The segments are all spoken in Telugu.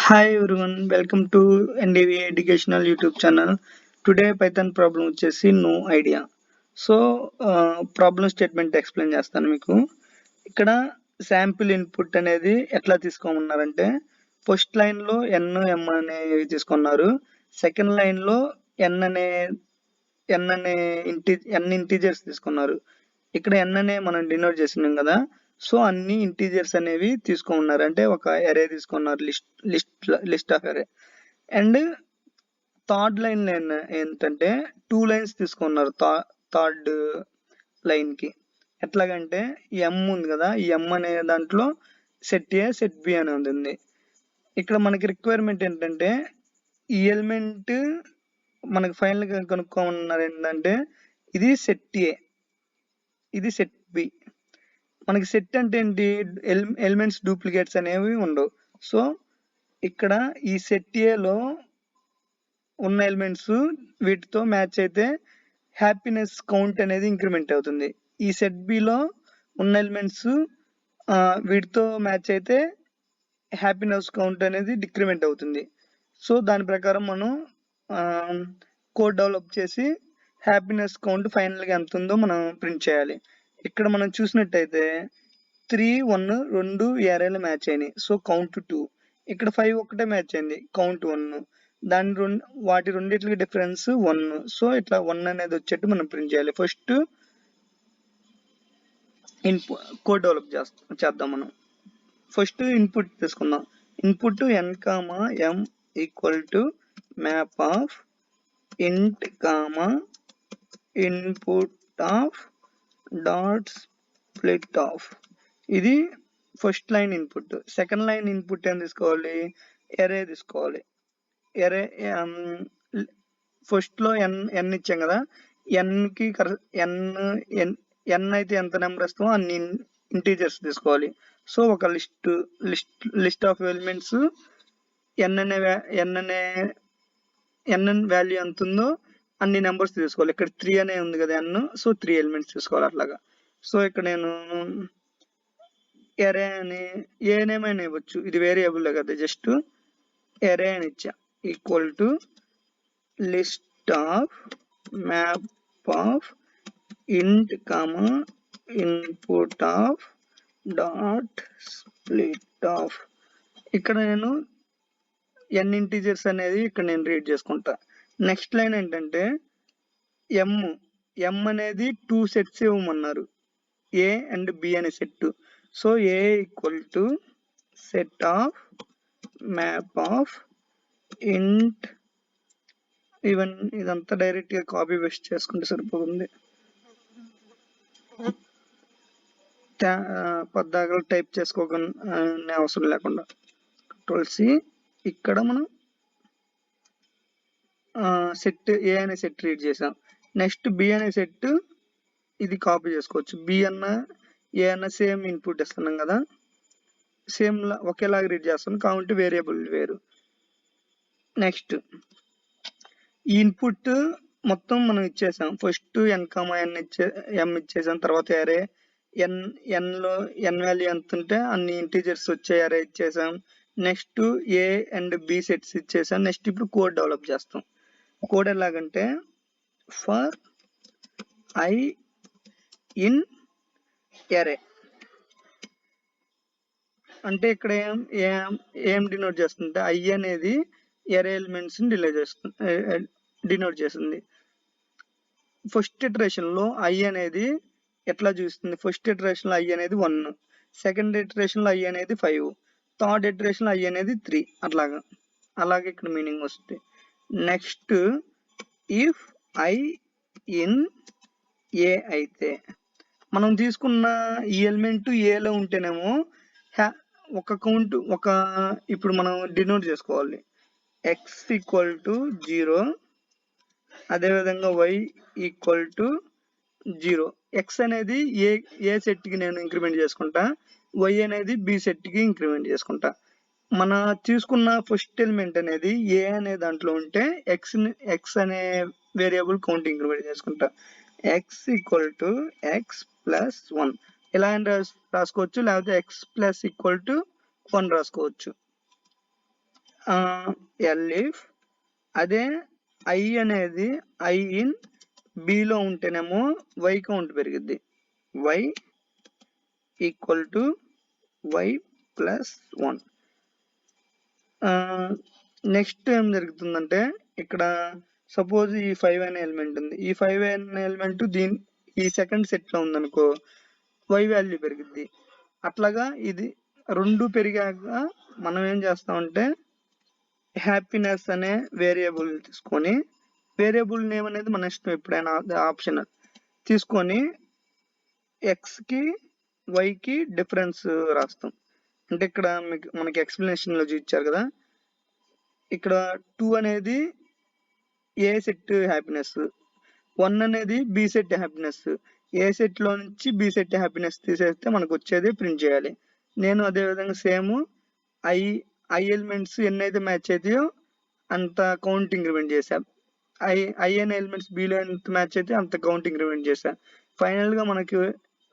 Hi everyone, welcome to NDVA educational YouTube channel. Today Python problem వచ్చేసి no idea. So problem statement explain చేస్తాను మీకు. ఇక్కడ శాంపిల్ ఇన్పుట్ అనేది ఎట్లా తీసుకోమన్నారంటే ఫస్ట్ లైన్ లో n m అనేవి తీసుకున్నారు. సెకండ్ లైన్ లో n అనే n ఇంటీజర్స్ తీసుకున్నారు. ఇక్కడ n అనే మనం డినోట్ చేసినాం కదా. సో అన్ని ఇంటీజర్స్ అనేవి తీసుకున్నారు, అంటే ఒక అరే తీసుకున్నారు, లిస్ట్ ఆఫ్ అరే. అండ్ థర్డ్ లైన్ ఏంటంటే 2 లైన్స్ తీసుకున్నారు థర్డ్ లైన్ కి. ఎట్లాగంటే ఎం ఉంది కదా, ఈ ఎం అనే దాంట్లో సెట్ ఏ సెట్ బి అని ఉంది. ఇక్కడ మనకి రిక్వైర్మెంట్ ఏంటంటే ఈ ఎలిమెంట్ మనకి ఫైనల్ గా కనుక్కోమన్నారు ఏంటంటే ఇది సెట్ ఏ, ఇది సెట్ బి. మనకి సెట్ అంటే ఏంటి, ఎలిమెంట్స్ డూప్లికేట్స్ అనేవి ఉండవు. సో ఇక్కడ ఈ సెట్ ఏలో ఉన్న ఎలిమెంట్స్ వీటితో మ్యాచ్ అయితే హ్యాపీనెస్ కౌంట్ అనేది ఇంక్రిమెంట్ అవుతుంది. ఈ సెట్ బిలో ఉన్న ఎలిమెంట్స్ వీటితో మ్యాచ్ అయితే హ్యాపీనెస్ కౌంట్ అనేది డిక్రిమెంట్ అవుతుంది. సో దాని ప్రకారం మనం కోడ్ డెవలప్ చేసి హ్యాపీనెస్ కౌంట్ ఫైనల్గా ఎంత ఉందో మనం ప్రింట్ చేయాలి. ఇక్కడ మనం చూసినట్టయితే 3 1 2 ఏరేలు మ్యాచ్ అయినాయి, సో కౌంట్ 2. ఇక్కడ 5 ఒకటే మ్యాచ్ అయింది, కౌంట్ 1. వాటి రెండింటికి డిఫరెన్స్ 1. సో ఇట్లా 1 అనేది వచ్చేట్టు మనం ప్రింట్ చేయాలి. ఫస్ట్ ఇన్పుట్ కోడ్ డెవలప్ చేద్దాం మనం. ఫస్ట్ ఇన్పుట్ తీసుకుందాం. Input n, m equal to map of int input of dot split of. ఇది first line input. Second line input ఏం తీసుకోవాలి, ఎరే తీసుకోవాలి. ఎరే ఫస్ట్ లో n ఇచ్చాం కదా, n కి n అయితే ఎంత నెంబర్ ఇస్తామో అన్ని ఇంటీజర్స్ తీసుకోవాలి. సో ఒక list of elements n value ఎంత ఉందో అన్ని నెంబర్స్ తీసుకోవాలి. ఇక్కడ 3 అనే ఉంది కదా n, సో 3 ఎలిమెంట్స్ తీసుకోవాలి అట్లాగా. సో ఇక్కడ నేను ఎరే అని ఏనేమైనా ఇవ్వచ్చు, ఇది వేరియబుల్ కదా, జస్ట్ ఎరే అని ఇచ్చా. Equal to list of map of int input of dot split of. ఇక్కడ నేను n ఇంటీజర్స్ అనేది ఇక్కడ నేను రీడ్ చేసుకుంటా. నెక్స్ట్ లైన్ ఏంటంటే m అనేది 2 సెట్స్ ఇవ్వమన్నారు, ఏ అండ్ బి అనే set. So A equal to set of map of ఇంట్, ఈవెన్ ఇదంతా డైరెక్ట్ గా కాపీ పేస్ట్ చేసుకుంటే సరిపోతుంది, పద్దాకలు టైప్ చేసుకోకుండా అవసరం లేకుండా. Ctrl+C. ఇక్కడ మనం సెట్ ఏ అనే సెట్ రీడ్ చేసాం. నెక్స్ట్ బి అనే సెట్ ఇది కాపీ చేసుకోవచ్చు. బి అన్న ఏ అన్న సేమ్ ఇన్పుట్ ఇస్తున్నాం కదా, సేమ్ ఒకేలాగా రీడ్ చేస్తాం కాబట్టి వేరియబుల్ వేరు. నెక్స్ట్ ఈ ఇన్పుట్ మొత్తం మనం ఇచ్చేసాం. ఫస్ట్ n, m ఇచ్చేసాం. తర్వాత అరే n లో n వాల్యూ ఎంత ఉంటే అన్ని ఇంటీజర్స్ వచ్చే అరే ఇచ్చేసాం. Next A and B sets ఇచ్చేసాం. నెక్స్ట్ ఇప్పుడు కోడ్ డెవలప్ చేస్తాం. కోడ్ ఎలాగంటే ఫర్ ఐ ఇన్ అరే అంటే ఇక్కడ ఏం డినోట్ చేస్తుంది, ఐ అనేది అరే ఎలిమెంట్స్ డినోట్ చేస్తుంది. ఫస్ట్ ఇటరేషన్ లో ఐ అనేది ఎట్లా చూస్తుంది, ఫస్ట్ ఇటరేషన్ లో ఐ అనేది 1, సెకండ్ ఇటరేషన్ లో ఐ అనేది 5, థర్డ్ ఇటరేషన్ లో ఐ అనేది 3. అలాగే ఇక్కడ మీనింగ్ వస్తుంది. Next if I in a అయితే మనం తీసుకున్న ఈ ఎలిమెంట్ ఏలో ఉంటేనేమో ఒక కౌంట్ ఇప్పుడు మనం డినోట్ చేసుకోవాలి. ఎక్స్ ఈక్వల్ టు 0, అదేవిధంగా y ఈక్వల్ టు 0. ఎక్స్ అనేది ఏ సెట్ కి నేను ఇంక్రిమెంట్ చేసుకుంటా, y అనేది బి సెట్ కి ఇంక్రిమెంట్ చేసుకుంటా. మన తీసుకున్న ఫస్ట్ ఎలిమెంట్ అనేది ఏ అనే దాంట్లో ఉంటే ఎక్స్ అనే వేరియబుల్ కౌంట్ ఇంక్రిమెంట్ చేసుకుంటా. X equal to X plus 1 ఇలా రాసుకోవచ్చు, లేకపోతే ఎక్స్ ప్లస్ ఈక్వల్ టు 1 రాసుకోవచ్చు. ఎల్ఈఫ్. అదే ఐ అనేది ఐ ఇన్ బిలో ఉంటేనేమో వై కౌంట్ పెరిగిద్ది. Y equal to Y plus 1. Next ఏం జరుగుతుందంటే ఇక్కడ సపోజ్ ఈ 5 అనే ఎలిమెంట్ ఉంది. ఈ 5 అనే ఎలిమెంట్ ఈ సెకండ్ సెట్లో ఉందనుకో, వై వాల్యూ పెరిగిద్ది. అట్లాగా ఇది రెండు పెరిగాక మనం ఏం చేస్తామంటే హ్యాపీనెస్ అనే వేరియబుల్ తీసుకొని, వేరియబుల్ నేమ్ అనేది మన ఇష్టం, ఎప్పుడైనా ఆప్షనల్, తీసుకొని ఎక్స్కి వైకి డిఫరెన్స్ రాస్తాం. అంటే ఇక్కడ మనకి ఎక్స్ప్లెనేషన్లో చూపించారు కదా, ఇక్కడ 2 అనేది ఏ సెట్ హ్యాపీనెస్, 1 అనేది బి సెట్ హ్యాపీనెస్. ఏ సెట్లో నుంచి బి సెట్ హ్యాపీనెస్ తీసేస్తే మనకు వచ్చేది ప్రింట్ చేయాలి. నేను అదేవిధంగా సేమ్ ఐ ఎలిమెంట్స్ ఎన్నైతే మ్యాచ్ అవుతాయో అంత కౌంట్ ఇంక్రిమెంట్ చేశా. ఐ అనే ఎలిమెంట్స్ బిలో ఎంత మ్యాచ్ అయితే అంత కౌంట్ ఇంక్రిమెంట్ చేశా. ఫైనల్గా మనకి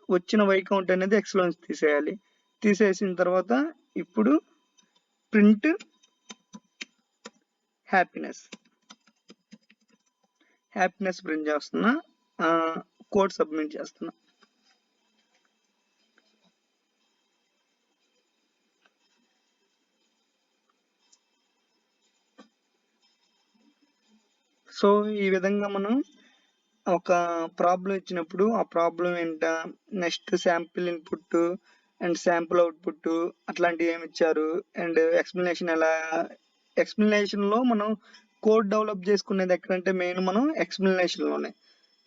వచ్చిన వై కౌంట్ అనేది ఎక్స్లో తీసేయాలి. తీసేసిన తర్వాత ఇప్పుడు ప్రింట్ హ్యాపీనెస్ ప్రింట్ చేస్తున్నా, కోడ్ సబ్మిట్ చేస్తున్నా. సో ఈ విధంగా మనం ఒక ప్రాబ్లం ఇచ్చినప్పుడు ఆ ప్రాబ్లం ఏంట, next sample input and sample output అట్లాంటివి ఏమి ఇచ్చారు, అండ్ ఎక్స్ప్లెనేషన్లో మనం కోడ్ డెవలప్ చేసుకునేది ఎక్కడంటే మెయిన్ మనం ఎక్స్ప్లెనేషన్లోనే.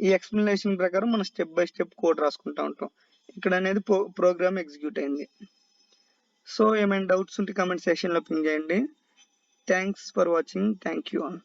ఈ ఎక్స్ప్లెనేషన్ ప్రకారం మనం స్టెప్ బై స్టెప్ కోడ్ రాసుకుంటూ ఉంటాం. ఇక్కడ అనేది ప్రోగ్రామ్ ఎగ్జిక్యూట్ అయింది. సో ఏమైనా డౌట్స్ ఉంటే కామెంట్ సెక్షన్లో పింగ్ చేయండి. Thanks for watching. Thank you all.